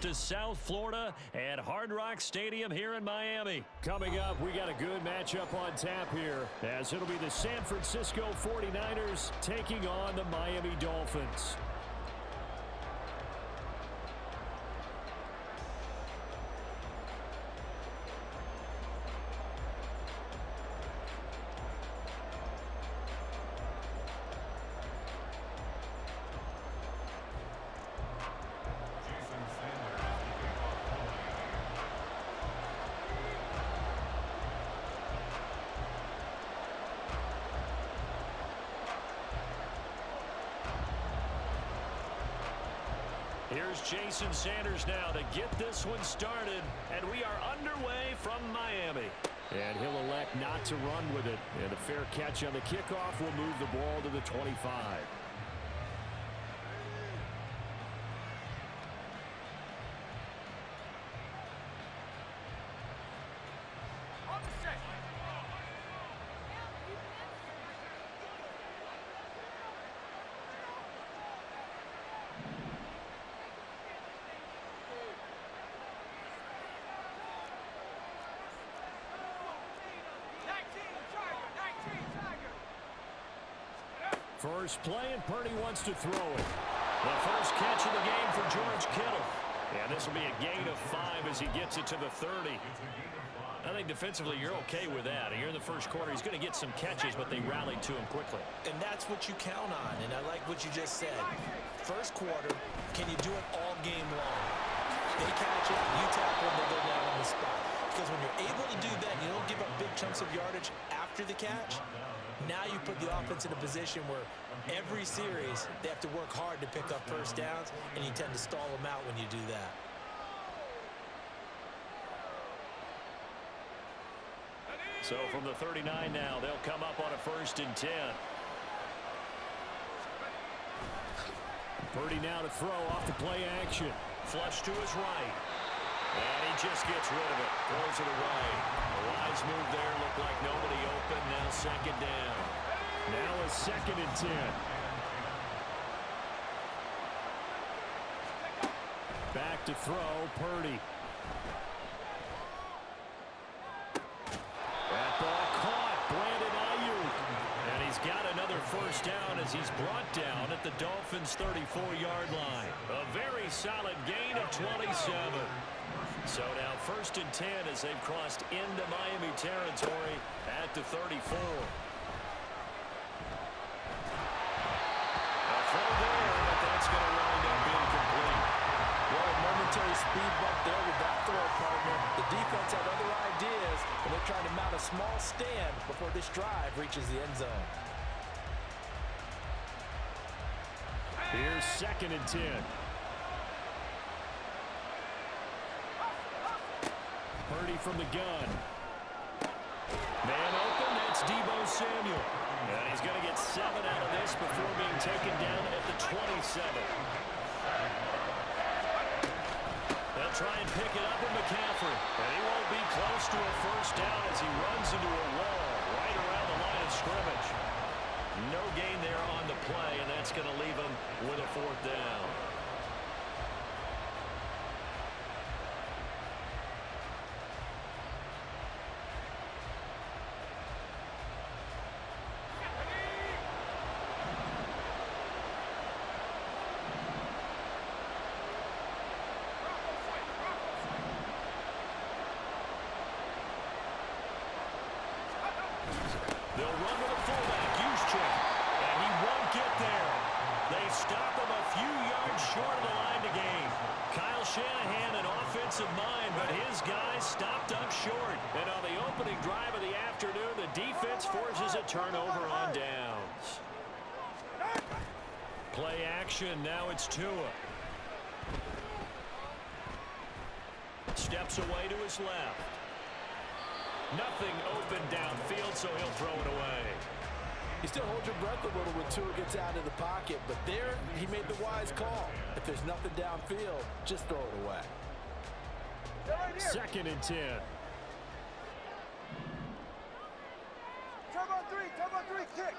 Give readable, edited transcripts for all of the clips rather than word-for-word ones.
to South Florida at Hard Rock Stadium here in Miami. Coming up, we got a good matchup on tap here, as it'll be the San Francisco 49ers taking on the Miami Dolphins. Here's Jason Sanders now to get this one started, and we are underway from Miami. And he'll elect not to run with it. And a fair catch on the kickoff will move the ball to the 25. First play, and Purdy wants to throw it. The first catch of the game for George Kittle. And this will be a gain of 5 as he gets it to the 30. I think defensively you're okay with that. You're in the first quarter. He's going to get some catches, but they rallied to him quickly. And that's what you count on, and I like what you just said. First quarter, can you do it all game long? They catch it, you tackle them, they go down on the spot. Because when you're able to do that, you don't give up big chunks of yardage after the catch. Now you put the offense in a position where every series they have to work hard to pick up first downs, and you tend to stall them out when you do that. So from the 39 now, they'll come up on a 1st and 10. Purdy now to throw off the play action. Flush to his right. And he just gets rid of it. Throws it away. A wise move there. Looked like nobody open. Now 2nd down. Now a 2nd and 10. Back to throw, Purdy. That ball caught. Brandon Ayuk. And he's got another 1st down as he's brought down at the Dolphins' 34-yard line. A very solid gain of 27. So now 1st and 10 as they've crossed into Miami territory at the 34. A throw there, but that's going to wind up incomplete. Well, a momentary speed bump there with that throw, partner. The defense had other ideas, and they're trying to mount a small stand before this drive reaches the end zone. Here's 2nd and 10. Purdy from the gun. Man open, that's Deebo Samuel. And he's going to get 7 out of this before being taken down at the 27. They'll try and pick it up with McCaffrey. And he won't be close to a 1st down as he runs into a wall right around the line of scrimmage. No gain there on the play, and that's going to leave him with a 4th down. They'll run with a fullback, Juszczyk, and he won't get there. They stop him a few yards short of the line to gain. Kyle Shanahan, an offensive mind, but his guys stopped up short. And on the opening drive of the afternoon, the defense forces a turnover on downs. Play action, now it's Tua. Steps away to his left. Nothing open downfield, so he'll throw it away. You still hold your breath a little when Tua gets out of the pocket, but there he made the wise call. If there's nothing downfield, just throw it away. 2nd and 10. Turbo 3, kick.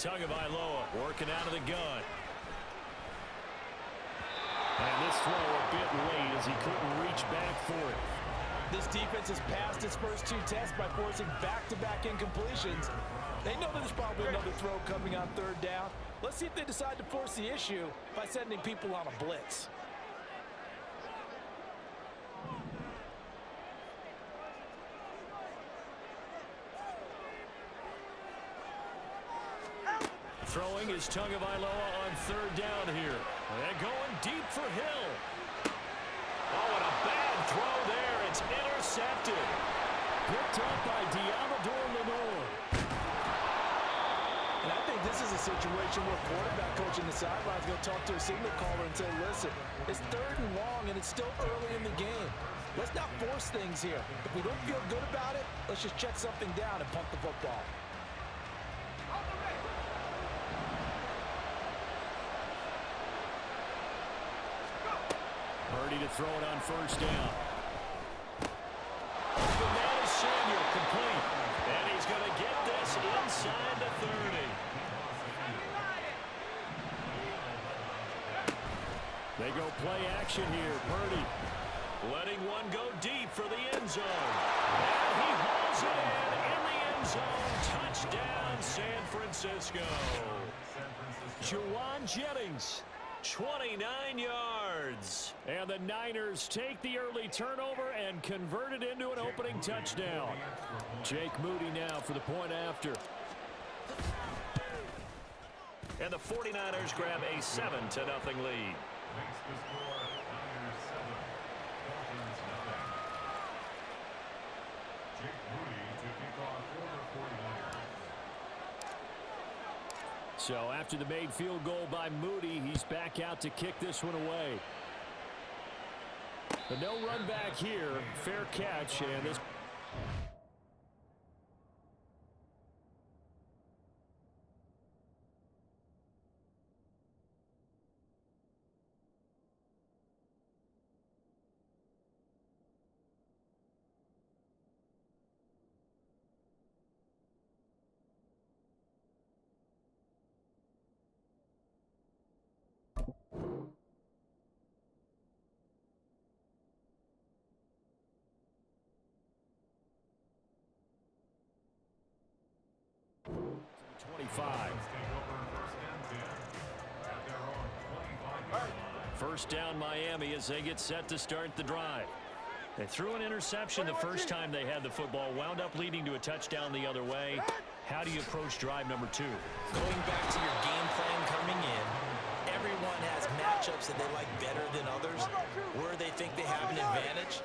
Tagovailoa working out of the gun. And this throw a bit late as he couldn't reach back for it. This defense has passed its first 2 tests by forcing back-to-back incompletions. They know that there's probably another throw coming on 3rd down. Let's see if they decide to force the issue by sending people on a blitz. Throwing is Tagovailoa on 3rd down here. And going deep for Hill. Oh, and a bad throw there. It's intercepted. Picked up by Deommodore Lenoir. And I think this is a situation where quarterback coach in the sideline is going to talk to a signal caller and say, listen, it's 3rd and long and it's still early in the game. Let's not force things here. If we don't feel good about it, let's just check something down and punt the football. Purdy to throw it on 1st down. Emmanuel Sanders complete. And he's going to get this inside the 30. They go play action here. Purdy. Letting one go deep for the end zone. And he hauls it in the end zone. Touchdown, San Francisco. Juwan Jennings. 29 yards. And the Niners take the early turnover and convert it into an opening touchdown. Jake Moody now for the point after. And the 49ers grab a 7-0 lead. So after the made field goal by Moody, he's back out to kick this one away. But no run back here. Fair catch, and this... First down Miami as they get set to start the drive. They threw an interception the first time they had the football, wound up leading to a touchdown the other way. How do you approach drive number 2? Going back to your game plan coming in, everyone has matchups that they like better than others, where they think they have an advantage.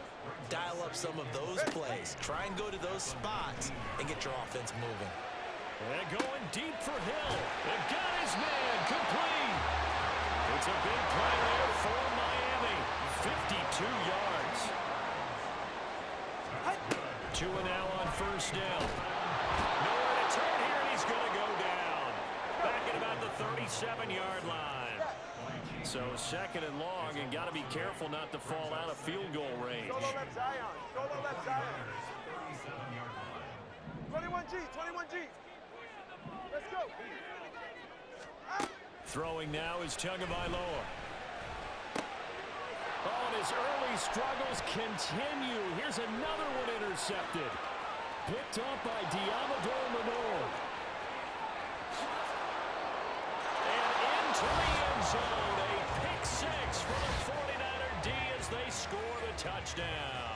Dial up some of those plays. Try and go to those spots and get your offense moving. And going deep for Hill. They've got his man complete. It's a big play there for Miami. 52 yards. 2 now on first down. Nowhere to turn here, and he's going to go down. Back at about the 37-yard line. So 2nd and long, and got to be careful not to fall out of field goal range. Solo left Zion. Solo left Zion. 21G. 21G. Let's go. Throwing now is Tagovailoa. Oh, and his early struggles continue. Here's another one intercepted. Picked up by Deommodore Lenoir. And into the end zone. A pick 6 for the 49er D as they score the touchdown.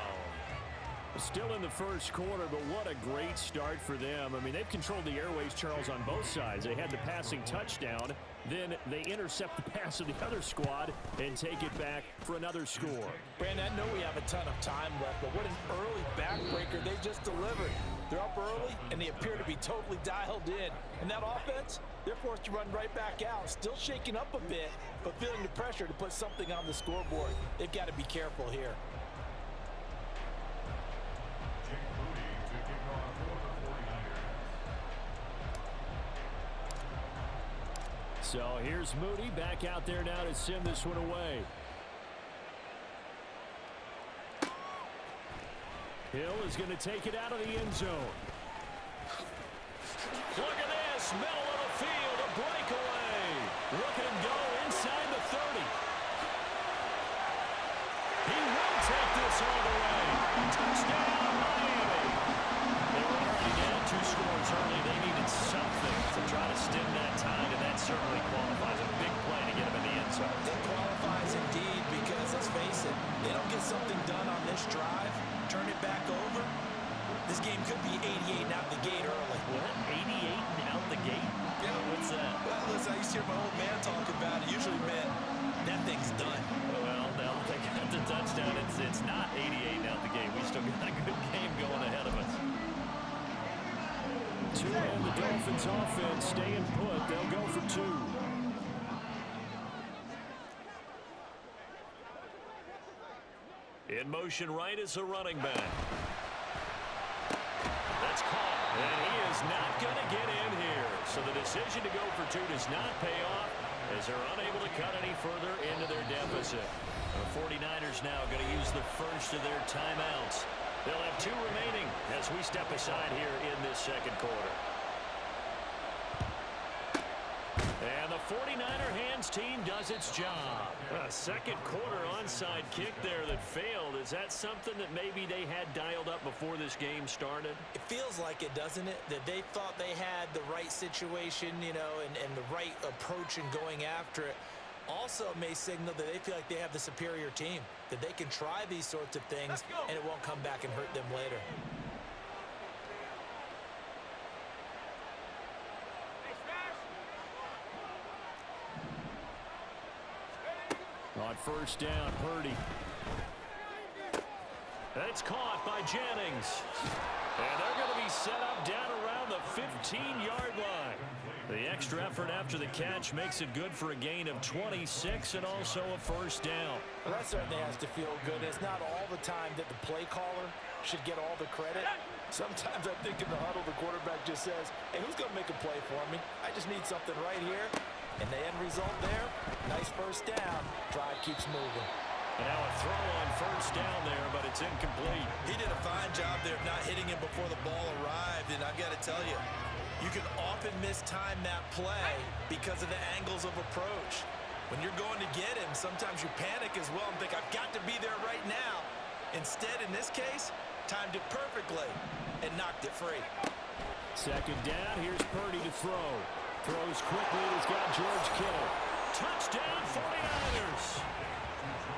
Still in the first quarter, but what a great start for them. I mean, they've controlled the airways, Charles, on both sides. They had the passing touchdown. Then they intercept the pass of the other squad and take it back for another score. Brandon, I know we have a ton of time left, but what an early backbreaker they just delivered. They're up early, and they appear to be totally dialed in. And that offense, they're forced to run right back out. Still shaking up a bit, but feeling the pressure to put something on the scoreboard. They've got to be careful here. So here's Moody back out there now to send this one away. Hill is going to take it out of the end zone. Look at this, middle of the field, sailed away. Touchdown, Miami. They were already down 2 scores early. They needed something to try to stem that tide, and that certainly qualifies. A big play to get them in the end zone. It qualifies indeed because, let's face it, they don't get something done on this drive, turn it back over, this game could be 88 and out the gate early. What? 88 and out the gate? Yeah. What's that? Well, listen, I used to hear my old man talk about it. Usually meant that thing's done. Well, now they got the touchdown. It's not 88 and out the gate. We still got a good game going ahead of us. 2 on the Dolphins offense, staying put. They'll go for 2. In motion right is the running back. That's caught. And he is not going to get in here. So the decision to go for 2 does not pay off as they're unable to cut any further into their deficit. The 49ers now going to use the first of their timeouts. They'll have 2 remaining as we step aside here in this second quarter. And the 49er hands team does its job. A second quarter onside kick there that failed. Is that something that maybe they had dialed up before this game started? It feels like it, doesn't it? That they thought they had the right situation, you know, and the right approach in going after it. Also may signal that they feel like they have the superior team, that they can try these sorts of things and it won't come back and hurt them later. On first down, Purdy. That's caught by Jennings. And they're going to be set up down around the 15-yard line. The extra effort after the catch makes it good for a gain of 26 and also a first down. Well, that certainly has to feel good. It's not all the time that the play caller should get all the credit. Sometimes I think in the huddle, the quarterback just says, hey, who's going to make a play for me? I just need something right here. And the end result there, nice first down. Drive keeps moving. And now a throw on first down there, but it's incomplete. He did a fine job there of not hitting him before the ball arrived. And I've got to tell you, you can often mistime that play because of the angles of approach. When you're going to get him, sometimes you panic as well and think, I've got to be there right now. Instead, in this case, timed it perfectly and knocked it free. Second down, here's Purdy to throw. Throws quickly, he's got George Kittle. Touchdown 49ers.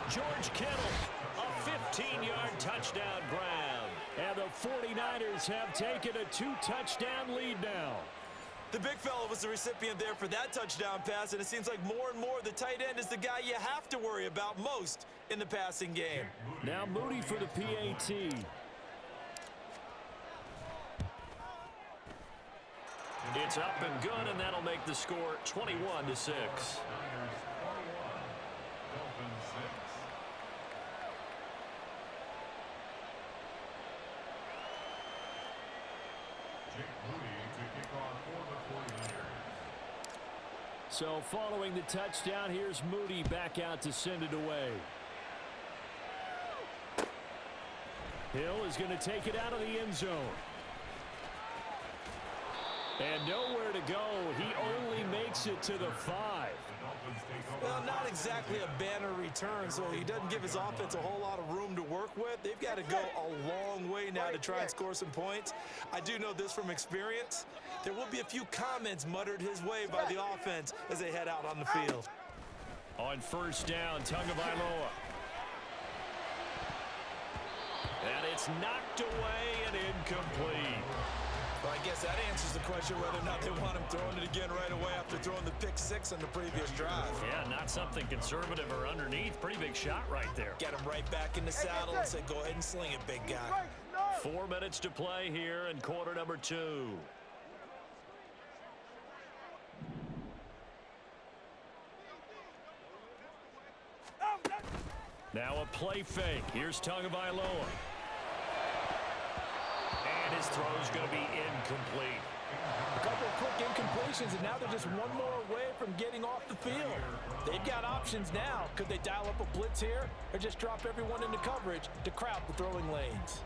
George Kittle, a 15-yard touchdown grab. And the 49ers have taken a 2-touchdown lead now. The big fella was the recipient there for that touchdown pass, and it seems like more and more the tight end is the guy you have to worry about most in the passing game. Now Moody for the PAT. It's up and good, and that'll make the score 21-6. So following the touchdown, here's Moody back out to send it away. Hill is going to take it out of the end zone. And nowhere to go. He only makes it to the 5. Well, not exactly a banner return, so he doesn't give his offense a whole lot of room to work with. They've got to go a long way now to try and score some points. I do know this from experience. There will be a few comments muttered his way by the offense as they head out on the field. On first down, Tagovailoa. And it's knocked away and incomplete. Well, I guess that answers the question whether or not they want him throwing it again right away after throwing the pick 6 on the previous drive. Yeah, not something conservative or underneath. Pretty big shot right there. Get him right back in the saddle and say, go ahead and sling it, big guy. 4 minutes to play here in quarter number 2. Now a play fake. Here's Tagovailoa. And his throw's going to be incomplete. A couple of quick incompletions, and now they're just one more away from getting off the field. They've got options now. Could they dial up a blitz here or just drop everyone into coverage to crowd the throwing lanes?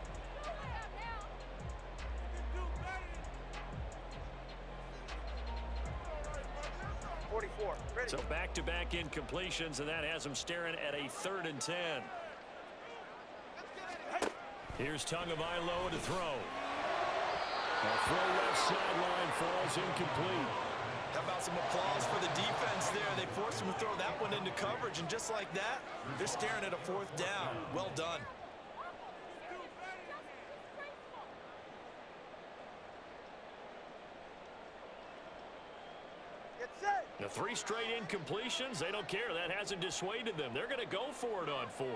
Ready. So back-to-back incompletions, and that has them staring at a 3rd and 10. Here's Tagovailoa to throw. A throw left sideline falls incomplete. How about some applause for the defense there? They forced him to throw that one into coverage, and just like that, they're staring at a 4th down. Well done. Get set. The 3 straight incompletions, they don't care. That hasn't dissuaded them. They're going to go for it on 4th.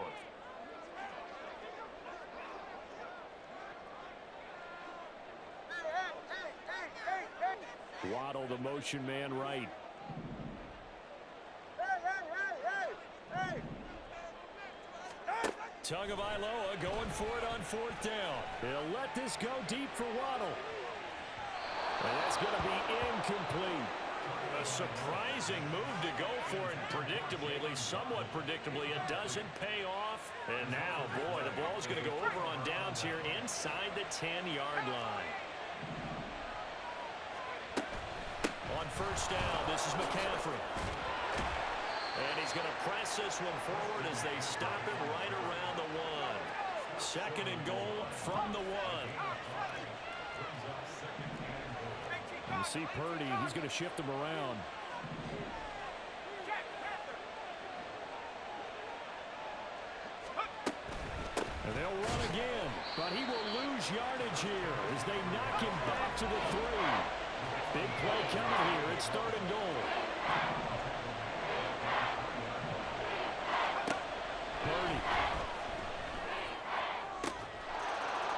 Waddle, the motion man right. Tagovailoa going for it on 4th down. They'll let this go deep for Waddle. And that's going to be incomplete. A surprising move to go for it predictably, at least somewhat predictably. It doesn't pay off. And now, boy, the ball's going to go over on downs here inside the 10-yard line. On 1st down, this is McCaffrey. And he's going to press this one forward as they stop him right around the 1. 2nd and goal from the 1. You see Purdy, he's going to shift him around. And they'll run again, but he will lose yardage here as they knock him back to the 3. Big play coming here. It's 3rd and goal. Purdy.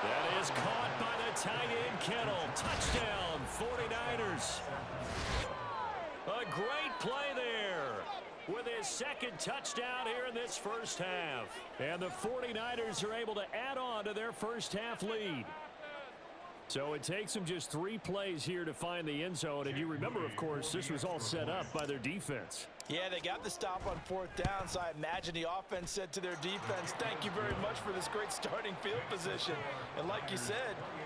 That is caught by the tight end Kittle. Touchdown, 49ers. A great play there with his 2nd touchdown here in this 1st half. And the 49ers are able to add on to their 1st half lead. So it takes them just 3 plays here to find the end zone. And you remember, of course, this was all set up by their defense. Yeah, they got the stop on 4th down, so I imagine the offense said to their defense, thank you very much for this great starting field position. And like you said,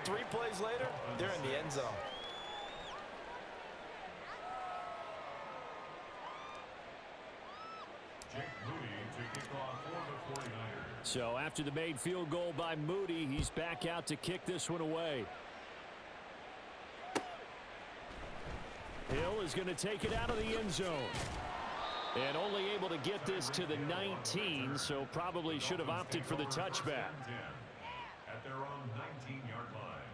3 plays later, they're in the end zone. So after the made field goal by Moody, he's back out to kick this one away. Hill is going to take it out of the end zone. And only able to get this to the 19, so probably should have opted for the touchback. At their own 19-yard line.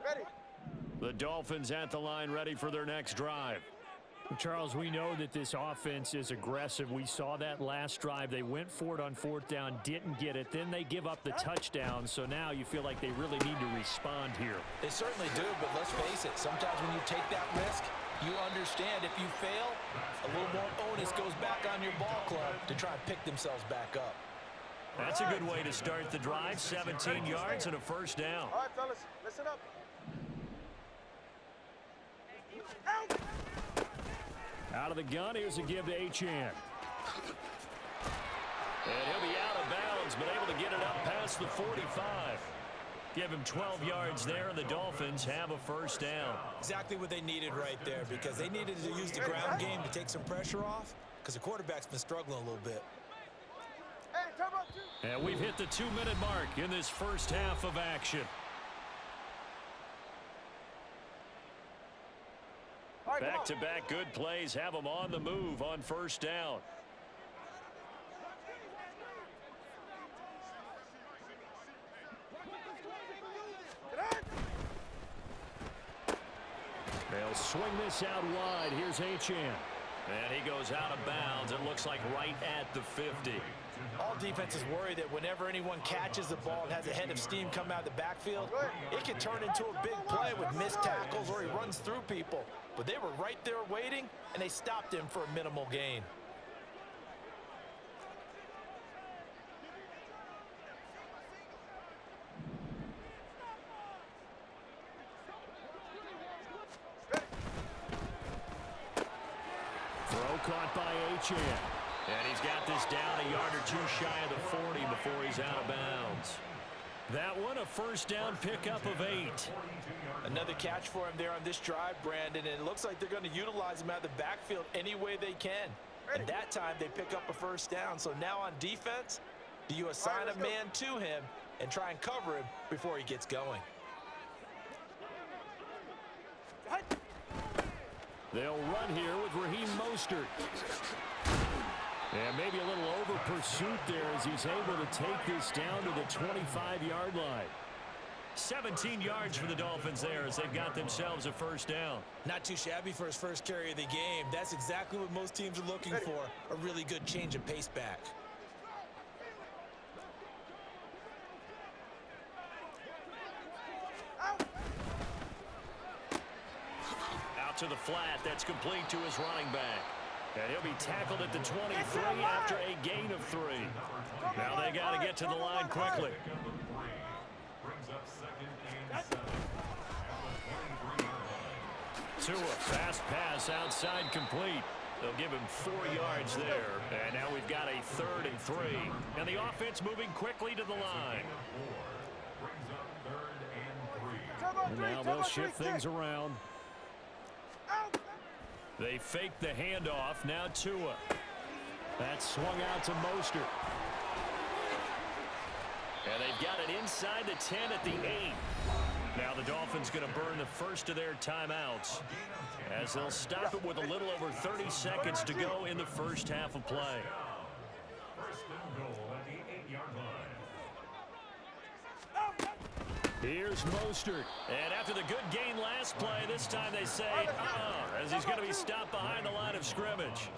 Ready. The Dolphins at the line ready for their next drive. Charles, we know that this offense is aggressive. We saw that last drive. They went for it on 4th down, didn't get it. Then they give up the touchdown. So now you feel like they really need to respond here. They certainly do, but let's face it. Sometimes when you take that risk, you understand if you fail, a little more onus goes back on your ball club to try and pick themselves back up. That's a good way to start the drive. 17 yards and a 1st down. All right, fellas, listen up. Out of the gun, here's a give to Achane. And he'll be out of bounds, but able to get it up past the 45. Give him 12 yards there, and the Dolphins have a 1st down. Exactly what they needed right there, because they needed to use the ground game to take some pressure off, because the quarterback's been struggling a little bit. Hey, come on, 2. And we've hit the 2-minute mark in this 1st half of action. Back-to-back good plays have them on the move on 1st down. They'll swing this out wide. Here's Achane. And he goes out of bounds. It looks like right at the 50. All defenses worry that whenever anyone catches the ball and has a head of steam come out of the backfield, it can turn into a big play with missed tackles or he runs through people. But they were right there waiting, and they stopped him for a minimal gain. Throw caught by Achane. And he's got this down a yard or 2 shy of the 40 before he's out of bounds. That one a first down pickup of 8. Another catch for him there on this drive, Brandon, and it looks like they're going to utilize him out of the backfield any way they can. And that time they pick up a first down. So now on defense, do you assign a man to him and try and cover him before he gets going? They'll run here with Raheem Mostert. And maybe a little over pursuit there as he's able to take this down to the 25-yard line. 17 yards for the Dolphins there as they've got themselves a first down. Not too shabby for his first carry of the game. That's exactly what most teams are looking for, a really good change of pace back. Out to the flat. That's complete to his running back. And he'll be tackled at the 23 after a gain of 3. Now they got to get to the line quickly. Tua, fast pass outside complete. They'll give him 4 yards there. And now we've got a 3rd and 3. And the offense moving quickly to the line. And now they'll shift things around. They fake the handoff. Now Tua. That swung out to Mostert. And they've got it inside the 10 at the 8. Now the Dolphins going to burn the first of their timeouts as they'll stop it with a little over 30 seconds to go in the first half of play. First and goal at the 8-yard line. Here's Mostert. And after the good gain last play, this time they say, as he's going to be stopped behind the line of scrimmage.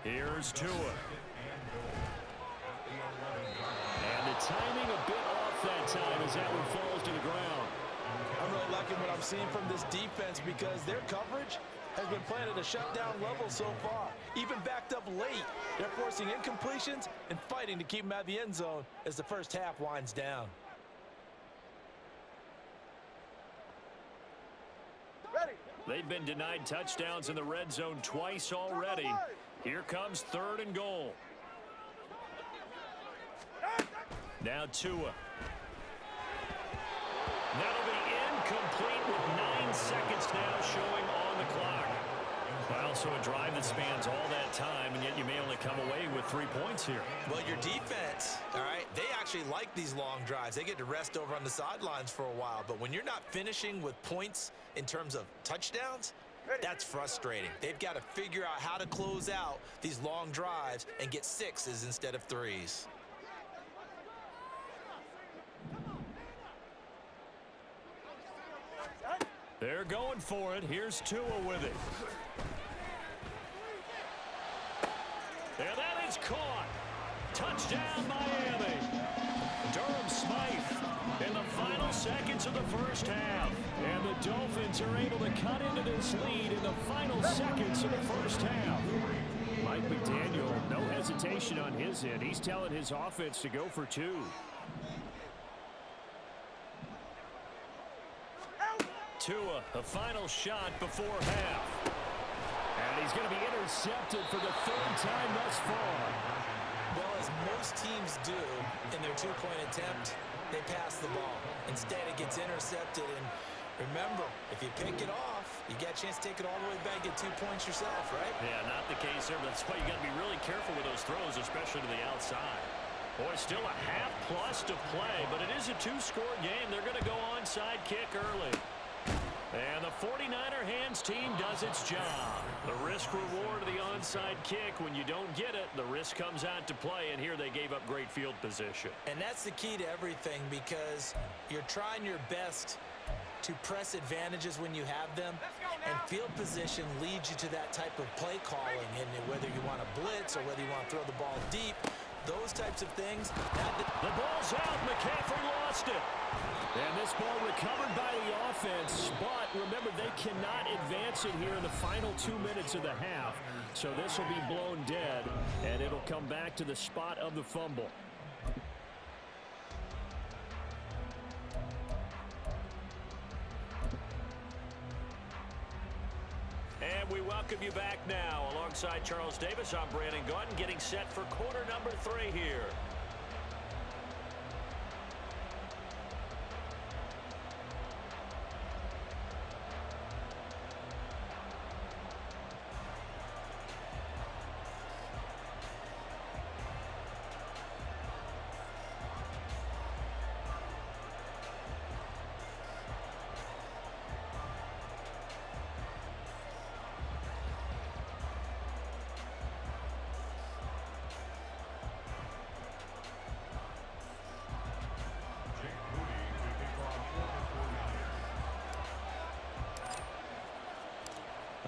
Here's Tua. And the timing a bit off that time as that one falls to the ground. I'm really liking what I'm seeing from this defense because their coverage has been playing at a shutdown level so far. Even backed up late, they're forcing incompletions and fighting to keep them out of the end zone as the first half winds down. They've been denied touchdowns in the red zone twice already. Here comes 3rd and goal. Now Tua. That'll be incomplete with 9 seconds now showing on the clock. Well, so a drive that spans all that time, and yet you may only come away with 3 points here. Well, your defense, all right, they actually like these long drives. They get to rest over on the sidelines for a while. But when you're not finishing with points in terms of touchdowns, that's frustrating. They've got to figure out how to close out these long drives and get 6s instead of 3s. They're going for it. Here's Tua with it. And that is caught. Touchdown, Miami. Durham Smythe in the final seconds of the first half. And the Dolphins are able to cut into this lead in the final seconds of the first half. Mike McDaniel, no hesitation on his end. He's telling his offense to go for 2. Tua, a final shot before half. And he's going to be intercepted for the 3rd time thus far. Well, as most teams do in their 2-point attempt, they pass the ball. Instead, it gets intercepted. And remember, if you pick it off, you get a chance to take it all the way back, get 2 points yourself, right? Yeah, not the case there, but that's why you got to be really careful with those throws, especially to the outside. Boy, still a half plus to play, but it is a 2-score game. They're going to go onside kick early. And the 49er hands team does its job. The risk-reward of the onside kick, when you don't get it, the risk comes out to play, and here they gave up great field position. And that's the key to everything because you're trying your best to press advantages when you have them, and field position leads you to that type of play calling, and whether you want to blitz or whether you want to throw the ball deep, those types of things. The ball's out. McCaffrey lost it. And this ball recovered by the offense, but remember, they cannot advance it here in the final 2 minutes of the half. So this will be blown dead, and it'll come back to the spot of the fumble. And we welcome you back now. Alongside Charles Davis, I'm Brandon Gaudin, getting set for quarter number 3 here.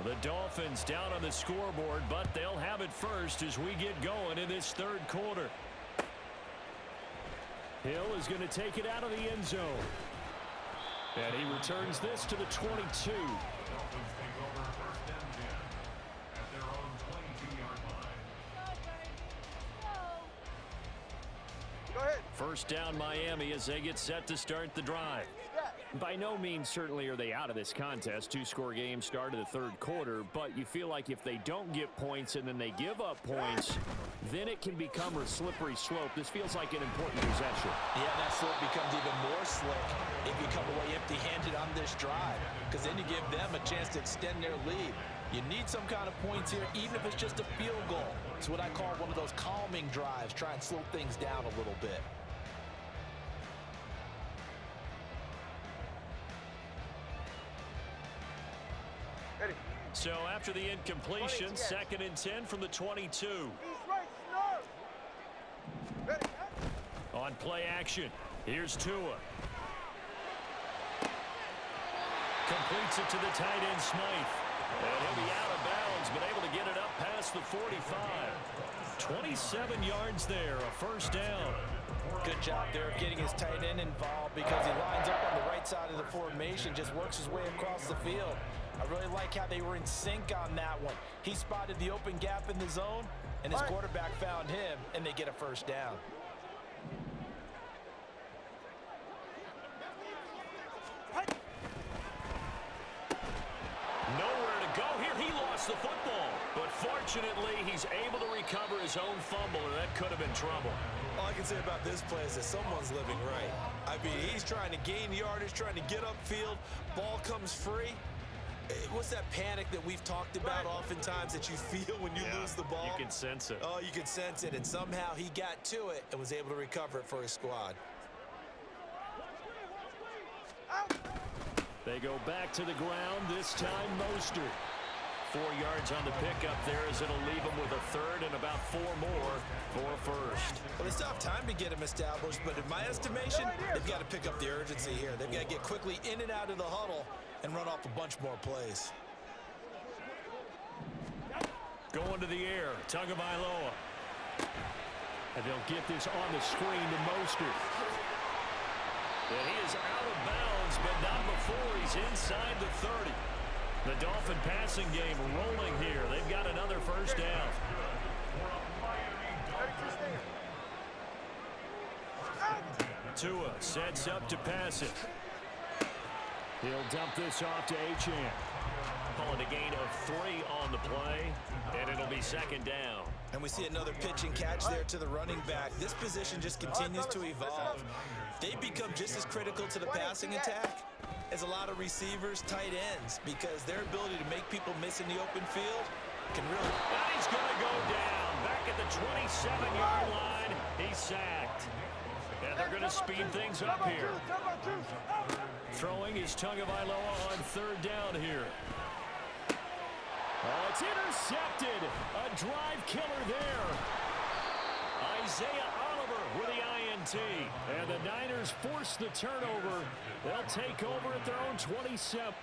The Dolphins down on the scoreboard, but they'll have it first as we get going in this third quarter. Hill is going to take it out of the end zone. And he returns this to the 22. Dolphins take over 1st and 10 at their own 22-yard line. Go ahead. First down Miami as they get set to start the drive. By no means certainly are they out of this contest. Two-score game start of the third quarter, but you feel like if they don't get points and then they give up points, then it can become a slippery slope. This feels like an important possession. Yeah, that slope becomes even more slick if you come away empty-handed on this drive, because then you give them a chance to extend their lead. You need some kind of points here, even if it's just a field goal. It's what I call one of those calming drives. Try and slow things down a little bit. Ready. So after the incompletion, 2nd and 10 from the 22. He's right, snarl. Ready. On play action, here's Tua. Completes it to the tight end, Smythe. And he'll be out of bounds, but able to get it up past the 45. 27 yards there, a first down. Good job there of getting his tight end involved, because he lines up on the right side of the formation, just works his way across the field. I really like how they were in sync on that one. He spotted the open gap in the zone, and his quarterback found him, and they get a first down. Nowhere to go here. He lost the football. But fortunately, he's able to recover his own fumble, and that could have been trouble. All I can say about this play is that someone's living right. I mean, he's trying to gain yardage, trying to get upfield. Ball comes free. What's that panic that we've talked about oftentimes that you feel when you lose the ball? You can sense it. Oh, you can sense it, and somehow he got to it and was able to recover it for his squad. They go back to the ground, this time Mostert. 4 yards on the pickup there as it'll leave him with a third and about 4 more for first. Well, they still have time to get him established, but in my estimation, they've got to pick up the urgency here. They've got to get quickly in and out of the huddle and run off a bunch more plays. Going to the air, Tagovailoa. And they'll get this on the screen to Mostert. And he is out of bounds, but not before he's inside the 30. The Dolphin passing game rolling here. They've got another first down. Tua sets up to pass it. He'll dump this off to Achane. Calling a gain of 3 on the play, and it'll be second down. And we see another pitch and catch there to the running back. This position just continues to evolve. They become just as critical to the passing attack as a lot of receivers, tight ends, because their ability to make people miss in the open field can really... And he's going to go down. Back at the 27-yard line, he's sacked. And they're going to speed things up here. Throwing is Tagovailoa on third down here. Oh, it's intercepted. A drive killer there. Isaiah Oliver with the INT. And the Niners force the turnover. They'll take over at their own 27.